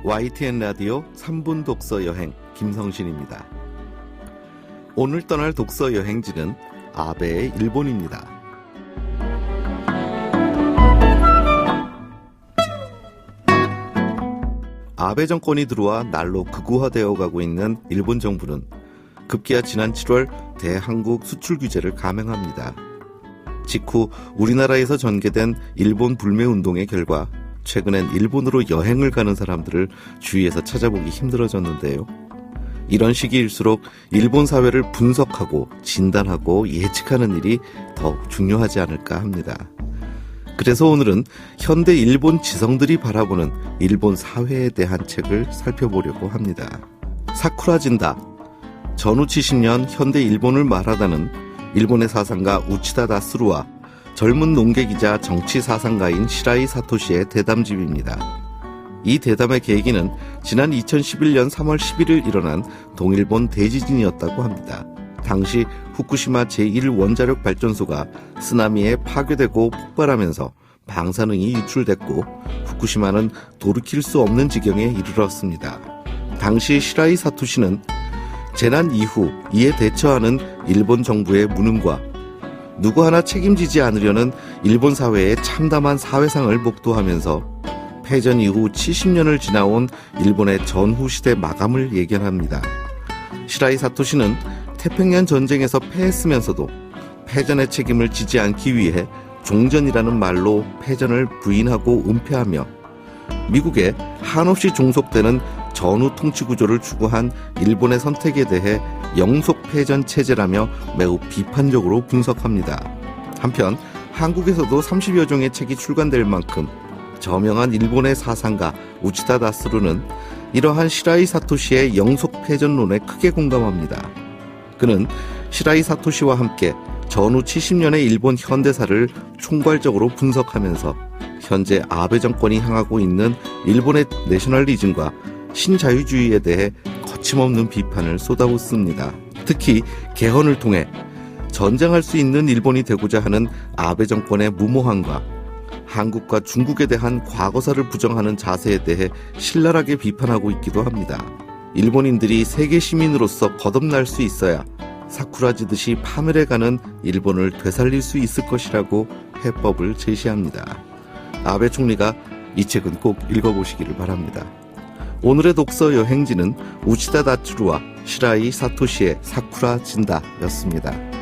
YTN 라디오 3분 독서 여행 김성신입니다. 오늘 떠날 독서 여행지는 아베의 일본입니다. 아베 정권이 들어와 날로 극우화되어 가고 있는 일본 정부는 급기야 지난 7월 대한국 수출 규제를 감행합니다. 직후 우리나라에서 전개된 일본 불매운동의 결과 최근엔 일본으로 여행을 가는 사람들을 주위에서 찾아보기 힘들어졌는데요. 이런 시기일수록 일본 사회를 분석하고 진단하고 예측하는 일이 더욱 중요하지 않을까 합니다. 그래서 오늘은 현대 일본 지성들이 바라보는 일본 사회에 대한 책을 살펴보려고 합니다. 사쿠라진다. 전후 70년 현대 일본을 말하다는 일본의 사상가 우치다 다스루와 젊은 농계기자 정치사상가인 시라이 사토시의 대담집입니다. 이 대담의 계기는 지난 2011년 3월 11일 일어난 동일본 대지진이었다고 합니다. 당시 후쿠시마 제1원자력 발전소가 쓰나미에 파괴되고 폭발하면서 방사능이 유출됐고 후쿠시마는 돌이킬 수 없는 지경에 이르렀습니다. 당시 시라이 사토시는 재난 이후 이에 대처하는 일본 정부의 무능과 누구 하나 책임지지 않으려는 일본 사회의 참담한 사회상을 목도하면서 패전 이후 70년을 지나온 일본의 전후 시대 마감을 예견합니다. 시라이 사토시는 태평양 전쟁에서 패했으면서도 패전의 책임을 지지 않기 위해 종전이라는 말로 패전을 부인하고 은폐하며 미국에 한없이 종속되는 전후 통치 구조를 추구한 일본의 선택에 대해 영속 패전 체제라며 매우 비판적으로 분석합니다. 한편 한국에서도 30여 종의 책이 출간될 만큼 저명한 일본의 사상가 우치다 다스루는 이러한 시라이 사토시의 영속 패전론에 크게 공감합니다. 그는 시라이 사토시와 함께 전후 70년의 일본 현대사를 총괄적으로 분석하면서 현재 아베 정권이 향하고 있는 일본의 내셔널리즘과 신자유주의에 대해 거침없는 비판을 쏟아붓습니다. 특히 개헌을 통해 전쟁할 수 있는 일본이 되고자 하는 아베 정권의 무모함과 한국과 중국에 대한 과거사를 부정하는 자세에 대해 신랄하게 비판하고 있기도 합니다. 일본인들이 세계 시민으로서 거듭날 수 있어야 사쿠라지듯이 파멸해가는 일본을 되살릴 수 있을 것이라고 해법을 제시합니다. 아베 총리가 이 책은 꼭 읽어보시기를 바랍니다. 오늘의 독서 여행지는 우치다 다츠루와 시라이 사토시의 사쿠라진다였습니다.